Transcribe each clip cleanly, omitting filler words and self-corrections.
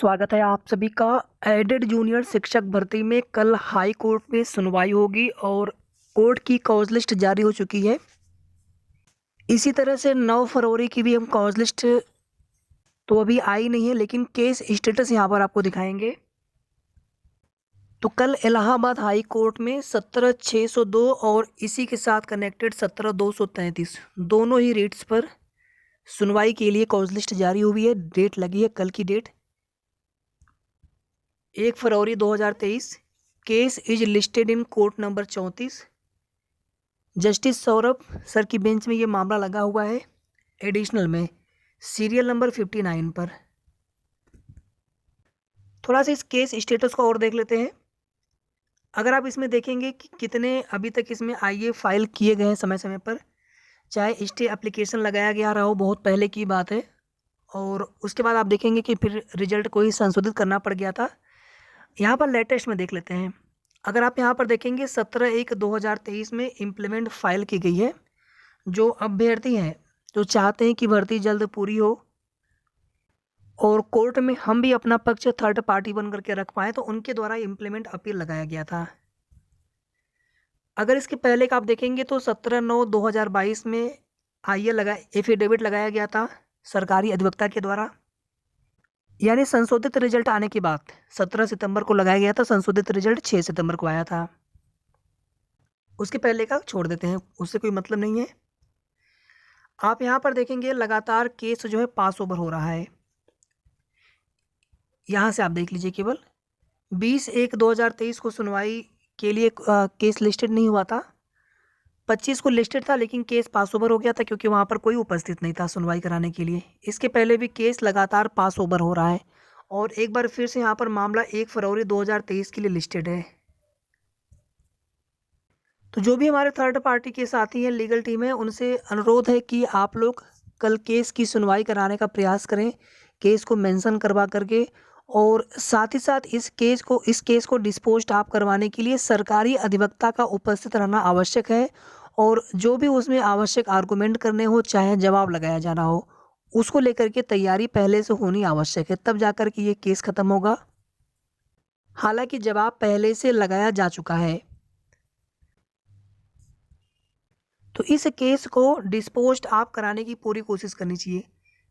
स्वागत है आप सभी का। एडेड जूनियर शिक्षक भर्ती में कल हाई कोर्ट में सुनवाई होगी और कोर्ट की कॉज लिस्ट जारी हो चुकी है। इसी तरह से 9 फरवरी की भी हम कॉज लिस्ट तो अभी आई नहीं है, लेकिन केस स्टेटस यहाँ पर आपको दिखाएंगे। तो कल इलाहाबाद हाई कोर्ट में 17,602 और इसी के साथ कनेक्टेड 17,233 दोनों ही रेट्स पर सुनवाई के लिए कॉज लिस्ट जारी हुई है। डेट लगी है कल की डेट 1 फरवरी 2023। Case is listed in court number 34। Justice Saurabh sir की बेंच में ये मामला लगा हुआ है, एडिशनल में सीरियल नंबर 59 पर। थोड़ा सा इस केस स्टेटस को और देख लेते हैं। अगर आप इसमें देखेंगे कि कितने अभी तक इसमें आईए फाइल किए गए हैं समय समय पर, चाहे स्टे एप्लीकेशन लगाया गया रहा हो, बहुत पहले की बात है, और उसके बाद आप देखेंगे कि फिर रिजल्ट को ही संशोधित करना पड़ गया था। यहाँ पर लेटेस्ट में देख लेते हैं। अगर आप यहाँ पर देखेंगे 17/1/2023 में इम्प्लीमेंट फाइल की गई है। जो अभ्यर्थी हैं जो चाहते हैं कि भर्ती जल्द पूरी हो और कोर्ट में हम भी अपना पक्ष थर्ड पार्टी बन करके रख पाएँ, तो उनके द्वारा इम्प्लीमेंट अपील लगाया गया था। अगर इसके पहले का आप देखेंगे तो 17/9/2022 में आईए लगा एफिडेविट लगाया गया था सरकारी अधिवक्ता के द्वारा, यानी संशोधित रिजल्ट आने के बाद 17 सितंबर को लगाया गया था। संशोधित रिजल्ट 6 सितंबर को आया था। उसके पहले का छोड़ देते हैं, उससे कोई मतलब नहीं है। आप यहाँ पर देखेंगे लगातार केस जो है पास ओवर हो रहा है। यहाँ से आप देख लीजिए, केवल 20/1/2023 को सुनवाई के लिए केस लिस्टेड नहीं हुआ था। 25 को लिस्टेड था, लेकिन केस पास ओवर हो गया था क्योंकि वहाँ पर कोई उपस्थित नहीं था सुनवाई कराने के लिए। इसके पहले भी केस लगातार पास ओवर हो रहा है और एक बार फिर से यहाँ पर मामला 1 फरवरी 2023 के लिए लिस्टेड है। तो जो भी हमारे थर्ड पार्टी के साथी हैं, लीगल टीम है, उनसे अनुरोध है कि आप लोग कल केस की सुनवाई कराने का प्रयास करें, केस को मेंशन करवा करके, और साथ ही साथ इस केस को डिस्पोज्ड आप करवाने के लिए सरकारी अधिवक्ता का उपस्थित रहना आवश्यक है। और जो भी उसमें आवश्यक आर्गूमेंट करने हो, चाहे जवाब लगाया जाना हो, उसको लेकर के तैयारी पहले से होनी आवश्यक है, तब जाकर के ये केस ख़त्म होगा। हालांकि जवाब पहले से लगाया जा चुका है। तो इस केस को डिस्पोज्ड आप कराने की पूरी कोशिश करनी चाहिए।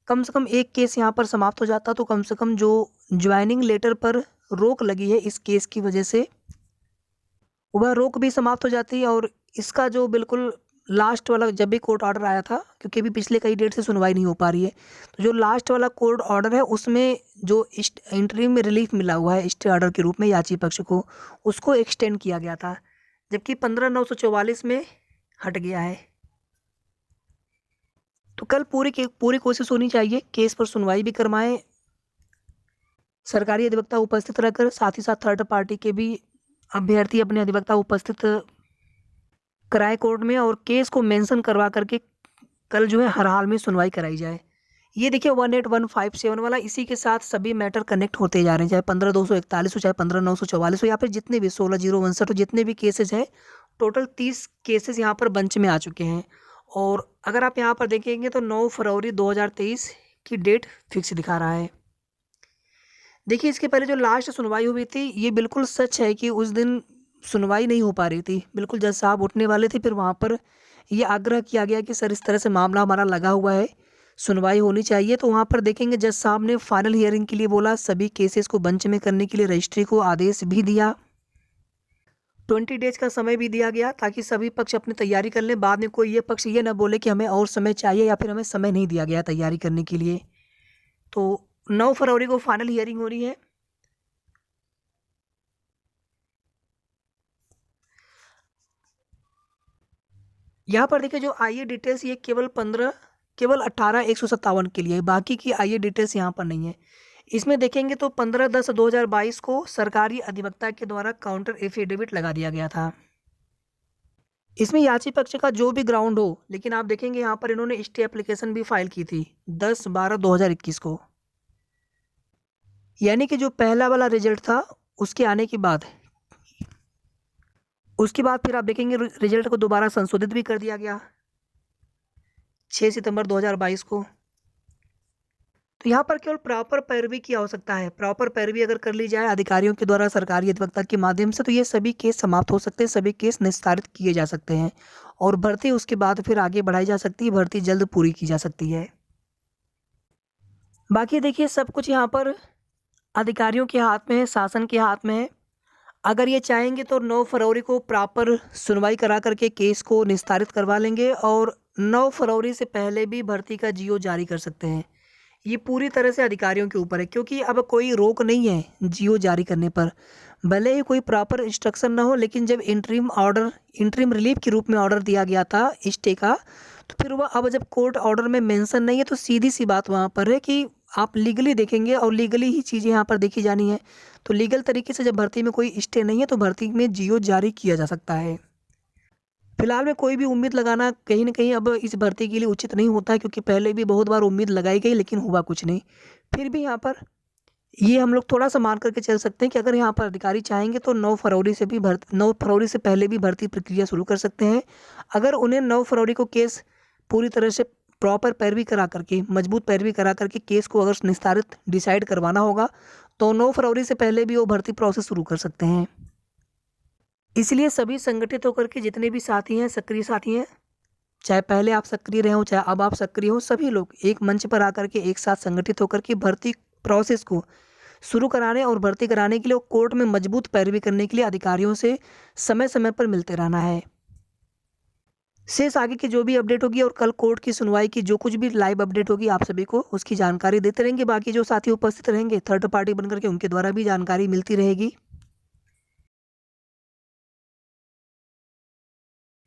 कम से कम एक केस यहाँ पर समाप्त हो जाता, तो कम से कम जो ज्वाइनिंग लेटर पर रोक लगी है इस केस की वजह से, वह रोक भी समाप्त हो जाती है। और इसका जो बिल्कुल लास्ट वाला जब भी कोर्ट ऑर्डर आया था, क्योंकि अभी पिछले कई डेट से सुनवाई नहीं हो पा रही है, तो जो लास्ट वाला कोर्ट ऑर्डर है उसमें जो इंटरिम में रिलीफ मिला हुआ है स्टे ऑर्डर के रूप में याची पक्ष को, उसको एक्सटेंड किया गया था, जबकि 15/9/44 में हट गया है। तो कल पूरी कोशिश होनी चाहिए केस पर सुनवाई भी करवाएं, सरकारी अधिवक्ता उपस्थित रहकर, साथ ही साथ थर्ड पार्टी के भी अभ्यर्थी अपने अधिवक्ता उपस्थित कराए कोर्ट में, और केस को मेंशन करवा करके कल जो है हर हाल में सुनवाई कराई जाए। ये देखिए 18157 वाला, इसी के साथ सभी मैटर कनेक्ट होते जा रहे हैं, चाहे 15/241 हो, चाहे 15/944 हो, या फिर जितने भी 16/059 हो, जितने भी केसेस हैं, टोटल 30 केसेस यहाँ पर बेंच में आ चुके हैं। और अगर आप यहाँ पर देखेंगे तो 9 फरवरी 2023 की डेट फिक्स दिखा रहा है। देखिए इसके पहले जो लास्ट सुनवाई हुई थी, ये बिल्कुल सच है कि उस दिन सुनवाई नहीं हो पा रही थी। बिल्कुल जज साहब उठने वाले थे, फिर वहाँ पर ये आग्रह किया गया कि सर इस तरह से मामला हमारा लगा हुआ है, सुनवाई होनी चाहिए। तो वहाँ पर देखेंगे जज साहब ने फाइनल हियरिंग के लिए बोला, सभी केसेस को बेंच में करने के लिए रजिस्ट्री को आदेश भी दिया, 20 डेज का समय भी दिया गया, ताकि सभी पक्ष अपनी तैयारी कर लें। बाद में कोई ये पक्ष ये ना बोले कि हमें और समय चाहिए या फिर हमें समय नहीं दिया गया तैयारी करने के लिए। तो 9 फरवरी को फाइनल हियरिंग हो रही है। यहाँ पर देखिए जो आईए डिटेल्स, ये केवल 18/157 के लिए है, बाकी की आईए डिटेल्स यहाँ पर नहीं है। इसमें देखेंगे तो 15/10/2022 को सरकारी अधिवक्ता के द्वारा काउंटर एफिडेविट लगा दिया गया था। इसमें याची पक्ष का जो भी ग्राउंड हो, लेकिन आप देखेंगे यहाँ पर इन्होंने स्टे एप्लीकेशन भी फाइल की थी 10/12/2021 को, यानी कि जो पहला वाला रिजल्ट था उसके आने के बाद, उसके बाद फिर आप देखेंगे रिजल्ट को दोबारा संशोधित भी कर दिया गया 6 सितंबर 2022 को। तो यहाँ पर केवल प्रॉपर पैरवी की आवश्यकता है। प्रॉपर पैरवी अगर कर ली जाए अधिकारियों के द्वारा सरकारी अधिवक्ता के माध्यम से, तो ये सभी केस समाप्त हो सकते हैं, सभी केस निस्तारित किए जा सकते हैं और भर्ती उसके बाद फिर आगे बढ़ाई जा सकती है, भर्ती जल्द पूरी की जा सकती है। बाकी देखिए सब कुछ यहाँ पर अधिकारियों के हाथ में है, शासन के हाथ में है। अगर ये चाहेंगे तो 9 फरवरी को प्रॉपर सुनवाई करा करके केस को निस्तारित करवा लेंगे और 9 फरवरी से पहले भी भर्ती का जीओ जारी कर सकते हैं। ये पूरी तरह से अधिकारियों के ऊपर है, क्योंकि अब कोई रोक नहीं है जीओ जारी करने पर। भले ही कोई प्रॉपर इंस्ट्रक्शन ना हो, लेकिन जब इंटरिम रिलीफ के रूप में ऑर्डर दिया गया था स्टे का, तो फिर वह अब जब कोर्ट ऑर्डर में मेंशन नहीं है, तो सीधी सी बात वहाँ पर है कि आप लीगली देखेंगे और लीगली ही चीज़ें यहाँ पर देखी जानी है। तो लीगल तरीके से जब भर्ती में कोई स्टे नहीं है, तो भर्ती में जीओ जारी किया जा सकता है। फिलहाल में कोई भी उम्मीद लगाना कहीं न कहीं अब इस भर्ती के लिए उचित नहीं होता है, क्योंकि पहले भी बहुत बार उम्मीद लगाई गई लेकिन हुआ कुछ नहीं। फिर भी यहाँ पर ये हम लोग थोड़ा-सा मान करके चल सकते हैं कि अगर यहाँ पर अधिकारी चाहेंगे तो 9 फरवरी से भी 9 फरवरी से पहले भी भर्ती प्रक्रिया शुरू कर सकते हैं। अगर उन्हें 9 फरवरी को केस पूरी तरह से प्रॉपर पैरवी करा करके, मजबूत पैरवी करा करके केस को अगर निस्तारित डिसाइड करवाना होगा, तो 9 फरवरी से पहले भी वो भर्ती प्रोसेस शुरू कर सकते हैं। इसलिए सभी संगठित होकर के जितने भी साथी हैं, सक्रिय साथी हैं, चाहे पहले आप सक्रिय रहे हों, चाहे अब आप सक्रिय हों, सभी लोग एक मंच पर आकर के एक साथ संगठित होकर के भर्ती प्रोसेस को शुरू कराने और भर्ती कराने के लिए और कोर्ट में मजबूत पैरवी करने के लिए अधिकारियों से समय-समय पर मिलते रहना है। शेष आगे की जो भी अपडेट होगी और कल कोर्ट की सुनवाई की जो कुछ भी लाइव अपडेट होगी, आप सभी को उसकी जानकारी देते रहेंगे। बाकी जो साथी उपस्थित रहेंगे थर्ड पार्टी बनकर के, उनके द्वारा भी जानकारी मिलती रहेगी।